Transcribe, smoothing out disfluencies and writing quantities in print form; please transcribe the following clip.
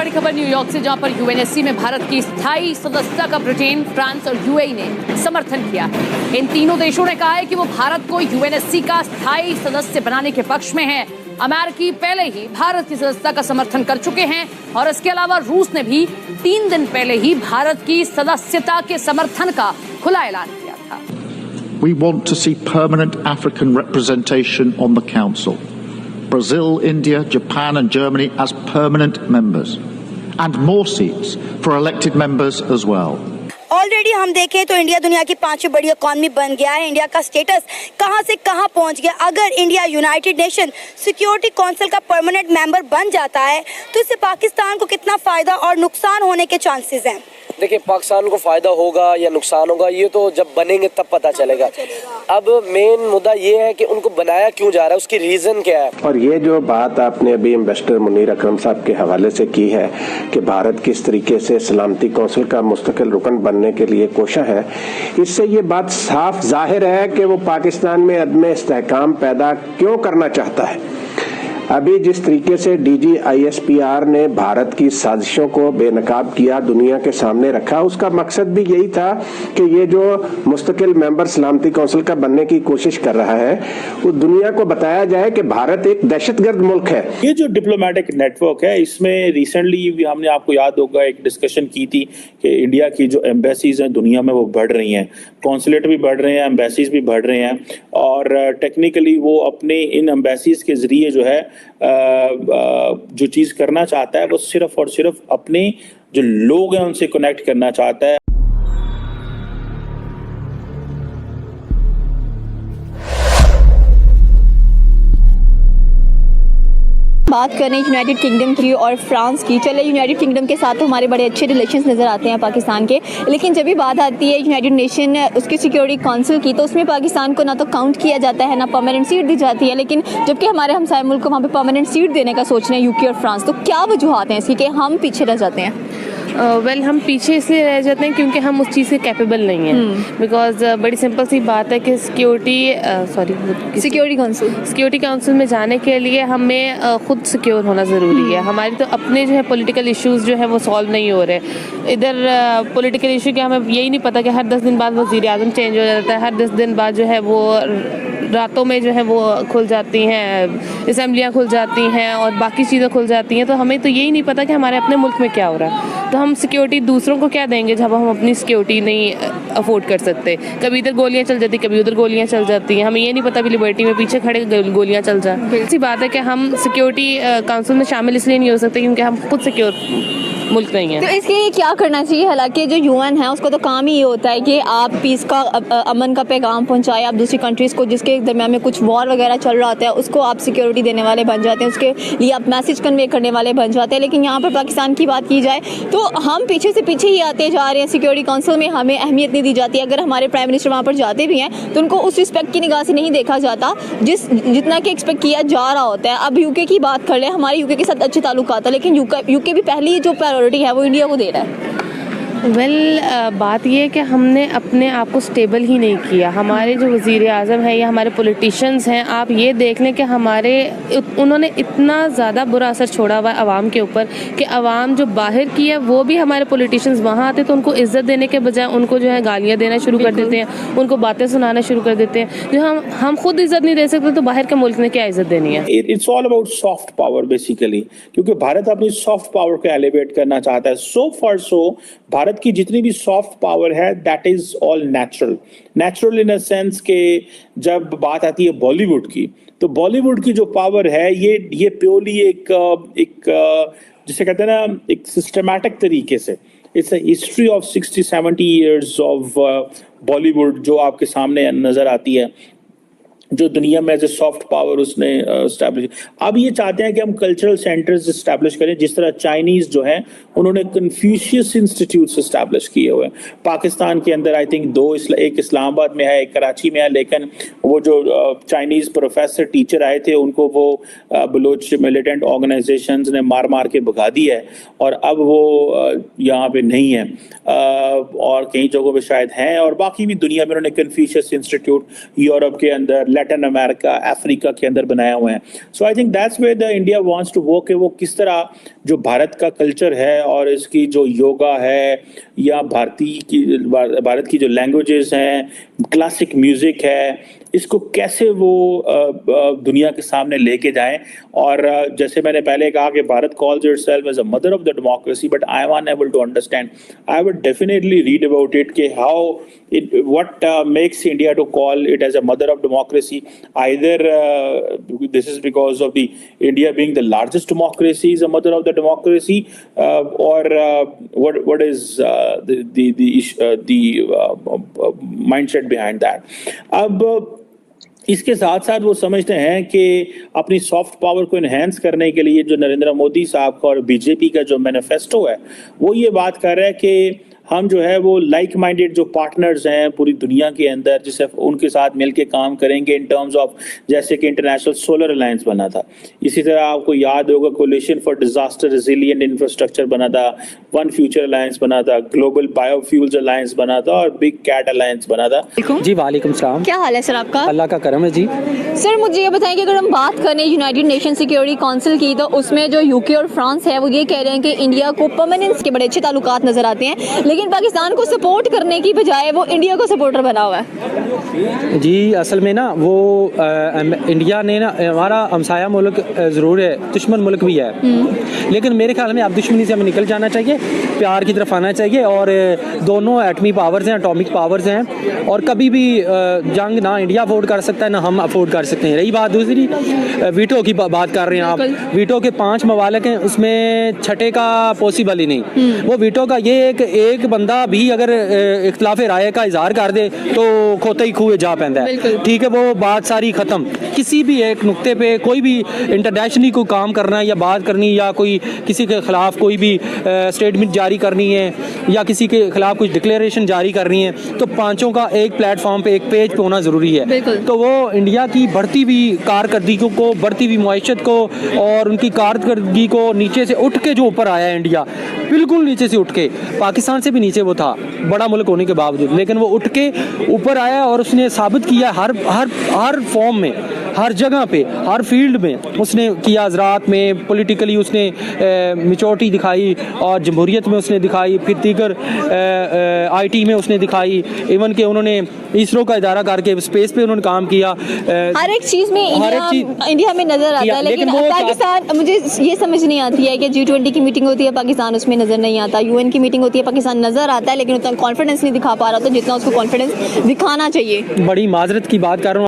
बड़ी खबर न्यूयॉर्क से, जहां पर यूएनएससी में भारत की स्थायी सदस्यता का ब्रिटेन, फ्रांस और यूएई ने समर्थन किया। इन तीनों देशों ने कहा है कि वो भारत को यूएनएससी का स्थायी सदस्य बनाने के पक्ष में है। अमेरिकी पहले ही भारत की सदस्यता का समर्थन कर चुके हैं और इसके अलावा रूस ने भी 3 दिन पहले ही भारत की सदस्यता के समर्थन का खुला ऐलान किया था। We want to see permanent African representation on the Council. Brazil, India, Japan and Germany as permanent members, and more seats for elected members as well. Already हम देखें तो इंडिया दुनिया की 5वीं बड़ी इकॉनमी बन गया है। इंडिया का स्टेटस कहां से कहां पहुंच गया। अगर India United nation security council का परमानेंट मेंबर बन जाता है तो इससे पाकिस्तान को कितना फायदा और नुकसान होने के चांसेस हैं? देखिए, पाकिस्तान को फ़ायदा होगा या नुकसान होगा ये तो जब बनेंगे तब पता चलेगा। अब मेन मुद्दा ये है कि उनको बनाया क्यों जा रहा है, उसकी रीज़न क्या है। और ये जो बात आपने अभी एम्बेसडर मुनीर अकरम साहब के हवाले से की है कि भारत किस तरीके से सलामती कौंसिल का मुस्तकिल रुकन बनने के लिए कोशा है, इससे ये बात साफ जाहिर है कि वो पाकिस्तान में अदम इस्तेहकाम पैदा क्यों करना चाहता है। अभी जिस तरीके से डीजी ISPR ने भारत की साजिशों को बेनकाब किया, दुनिया के सामने रखा, उसका मकसद भी यही था कि ये जो मुस्तकिल मेंबर सलामती कौंसिल का बनने की कोशिश कर रहा है वो दुनिया को बताया जाए कि भारत एक दहशतगर्द मुल्क है। ये जो डिप्लोमेटिक नेटवर्क है, इसमें रिसेंटली हमने, आपको याद होगा, एक डिस्कशन की थी कि इंडिया की जो एम्बेसीज हैं दुनिया में वो बढ़ रही हैं, कौंसलेट भी बढ़ रहे हैं, एम्बेसीज भी बढ़ रहे हैं और टेक्निकली वो अपने इन एम्बेसीज के जरिए जो है जो चीज़ करना चाहता है वो सिर्फ और सिर्फ अपने जो लोग हैं उनसे कनेक्ट करना चाहता है। बात करें यूनाइटेड किंगडम की और फ्रांस की, चले यूनाइटेड किंगडम के साथ तो हमारे बड़े अच्छे रिलेशंस नज़र आते हैं पाकिस्तान के, लेकिन जब भी बात आती है यूनाइटेड नेशन उसकी सिक्योरिटी काउंसिल की तो उसमें पाकिस्तान को ना तो काउंट किया जाता है ना परमानेंट सीट दी जाती है। लेकिन जबकि हमारे हमसाय मुल्क को वहाँ पे परमानेंट सीट देने का सोच रहे हैं यूके और फ्रांस, तो क्या वजूहत हैं इसकी कि हम पीछे रह जाते हैं? हम पीछे इसलिए रह जाते हैं क्योंकि हम उस चीज़ से कैपेबल नहीं हैं। बिकॉज बड़ी सिंपल सी बात है कि सिक्योरिटी काउंसिल में जाने के लिए हमें खुद सिक्योर होना ज़रूरी है। हमारी तो अपने जो है पॉलिटिकल इश्यूज़ जो है वो सॉल्व नहीं हो रहे। इधर पॉलिटिकल इशू के हमें यही नहीं पता कि हर 10 दिन बाद वज़ीर आज़म चेंज हो जाता है, हर 10 दिन बाद जो है वो रातों में जो है वो खुल जाती हैं, असम्बलियाँ खुल जाती हैं और बाकी चीज़ें खुल जाती हैं। तो हमें तो यही नहीं पता कि हमारे अपने मुल्क में क्या हो रहा है। तो हम सिक्योरिटी दूसरों को क्या देंगे जब हम अपनी सिक्योरिटी नहीं अफोर्ड कर सकते। कभी इधर गोलियां चल जाती, कभी उधर गोलियां चल जाती हैं, हमें ये नहीं पता भी लिबर्टी में पीछे खड़े गोलियां चल जाए। ऐसी बात है कि हम सिक्योरिटी काउंसिल में शामिल इसलिए नहीं हो सकते क्योंकि हम खुद सिक्योर मुल्क नहीं है। तो इसके लिए क्या करना चाहिए? हालांकि जो UN है उसका तो काम ही ये होता है कि आप पीस का, अमन का पैगाम पहुंचाए आप दूसरी कंट्रीज़ को जिसके दरमियान में कुछ वॉर वगैरह चल रहा होता है, उसको आप सिक्योरिटी देने वाले बन जाते हैं, उसके लिए आप मैसेज कन्वे करने वाले बन जाते हैं। लेकिन यहाँ पर पाकिस्तान की बात की जाए तो हम पीछे से पीछे ही आते जा रहे हैं। सिक्योरिटी काउंसिल में हमें अहमियत नहीं दी जाती। अगर हमारे प्राइम मिनिस्टर वहाँ पर जाते भी हैं तो उनको उस रिस्पेक्ट की निगाह से नहीं देखा जाता जितना कि एक्सपेक्ट किया जा रहा होता है। अब यूके की बात कर लें, हमारे यूके के साथ अच्छे ताल्लुकात है, लेकिन यूके भी पहली जो प्रायोरिटी है वो इंडिया को दे रहा है। बात ये है कि हमने अपने आप को स्टेबल ही नहीं किया। हमारे जो वज़ीर आज़म हैं या हमारे पॉलिटिशियंस हैं, आप ये देख लें कि उन्होंने इतना ज़्यादा बुरा असर छोड़ा हुआ है आवाम के ऊपर कि आवाम जो बाहर की है वो भी हमारे पॉलिटिशियंस वहाँ आते तो उनको इज़्ज़त देने के बजाय उनको जो है गालियाँ देना शुरू कर देते हैं, उनको बातें सुनाना शुरू कर देते हैं। जो हम खुद इज़्ज़त नहीं दे सकते तो बाहर के मुल्क ने क्या इज़्ज़त देनी है। It's all about soft power basically, क्योंकि भारत अपनी सॉफ्ट पावर को एलिवेट करना चाहता है। सो फॉर सो भारत की जितनी भी सॉफ्ट पावर है that is all natural in a sense के जब बात आती है बॉलीवुड की, तो बॉलीवुड की जो पावर है ये प्योरली एक जिसे कहते हैं ना, एक सिस्टमैटिक तरीके से it's a history of 60-70 years of Bollywood जो आपके सामने नजर आती है, जो दुनिया में एज ए सॉफ्ट पावर उसने एस्टैब्लिश। अब ये चाहते हैं कि हम कल्चरल सेंटर्स एस्टैब्लिश करें, जिस तरह चाइनीज जो हैं उन्होंने कन्फ्यूशियस इंस्टीट्यूट्स एस्टैब्लिश किए हुए हैं। पाकिस्तान के अंदर आई थिंक 2, एक इस्लामाबाद में है, एक कराची में है, लेकिन वो जो चाइनीज प्रोफेसर टीचर आए थे उनको वो बलोच मिलिटेंट ऑर्गेनाइजेशंस ने मार के भगा दिया है और अब वो यहाँ पे नहीं है और कई जगहों पे शायद हैं। और बाकी भी दुनिया में उन्होंने कन्फ्यूशियस इंस्टीट्यूट यूरोप के अंदर, लैटिन अमेरिका, अफ्रीका के अंदर बनाए हुए हैं। So I think that's where the India wants to work, वो किस तरह जो भारत का कल्चर है और इसकी जो योगा है या भारत की जो लैंग्वेजेस हैं, क्लासिक म्यूजिक है, इसको कैसे वो दुनिया के सामने लेके जाएं। और जैसे मैंने पहले कहा कि Bharat calls itself as a mother of the democracy, but I am unable to understand. I would definitely read about it कि what makes India to call it as a mother of democracy. Either this is because of the India being the largest democracy is a mother of the democracy, or what is the mindset behind that. अब इसके साथ साथ वो समझते हैं कि अपनी soft power को इन्हेंस करने के लिए जो नरेंद्र मोदी साहब का और बीजेपी का जो मैनिफेस्टो है वो ये बात कर रहा है कि हम जो है वो लाइक माइंडेड जो पार्टनर्स हैं पूरी दुनिया के अंदर, जिसे उनके साथ मिलके काम करेंगे इन टर्म्स ऑफ, जैसे कि इंटरनेशनल सोलर अलायंस बना था, इसी तरह आपको याद होगा coalition for disaster resilient infrastructure बना था, वन फ्यूचर अलायंस बना था, ग्लोबल बायोफ्यूल्स अलायंस बना था और बिग कैट अलायंस बना था। जी वालेकुम सलाम, क्या हाल है सर आपका? अल्लाह का करम है जी। सर मुझे ये बताएं कि अगर हम बात करें यूनाइटेड नेशन सिक्योरिटी काउंसिल की, तो उसमें जो यूके और फ्रांस है वो ये कह रहे हैं कि इंडिया को परमानेंस के बड़े अच्छे ताल्लुकात नजर आते हैं, लेकिन पाकिस्तान को सपोर्ट करने की बजाय वो इंडिया को सपोर्टर बना हुआ है। जी असल में ना वो इंडिया ने ना हमारा हमसाया मुल्क ज़रूर है, दुश्मन मुल्क भी है, लेकिन मेरे ख्याल में अब दुश्मनी से हमें निकल जाना चाहिए, प्यार की तरफ आना चाहिए। और दोनों एटमी पावर्स हैं, एटॉमिक पावर्स हैं, और कभी भी जंग ना इंडिया अफोर्ड कर सकता है ना हम अफोर्ड कर सकते हैं। रही बात दूसरी वीटो की बात कर रहे हैं आप, वीटो के 5 ममालिक हैं, उसमें छठे का पॉसिबल ही नहीं। वो वीटो का ये एक बंदा भी अगर इख्तिलाफ राय का इजहार कर दे तो खोते ही खूहे जा पैंदा है, ठीक है, वो बात सारी ख़त्म। किसी भी एक नुक्ते पे कोई भी इंटरनेशनली कोई काम करना या बात करनी या कोई किसी के खिलाफ कोई भी स्टेटमेंट जारी करनी है या किसी के खिलाफ कुछ डिक्लेरेशन जारी करनी है, तो पांचों का एक प्लेटफॉर्म पे, एक पेज पे होना ज़रूरी है। तो वो इंडिया की बढ़ती हुई कारकर्दगी को, बढ़ती हुई मुआशत को और उनकी कारकर्दगी को नीचे से उठ के जो ऊपर आया है इंडिया, बिल्कुल नीचे से उठ के, पाकिस्तान से भी नीचे वो था बड़ा मुल्क होने के बावजूद, लेकिन वो उठ के ऊपर आया और उसने साबित किया हर फॉर्म में, हर जगह पे, हर फील्ड में उसने किया। ज़राअत में पॉलिटिकली उसने मैच्योरिटी दिखाई और जमहूरियत में उसने दिखाई, फिर दीगर आईटी में उसने दिखाई, इवन के उन्होंने इसरो का इदारा करके स्पेस पे उन्होंने काम किया। हर एक चीज़ में इंडिया में नज़र आता है, लेकिन पाकिस्तान, मुझे ये समझ नहीं आती है कि G20 की मीटिंग होती है पाकिस्तान उसमें नज़र नहीं आता, UN की मीटिंग होती है पाकिस्तान नज़र आता है, लेकिन उतना कॉन्फिडेंस नहीं दिखा पा रहा था जितना उसको कॉन्फिडेंस दिखाना चाहिए। बड़ी माजरत की बात कर रहा हूँ।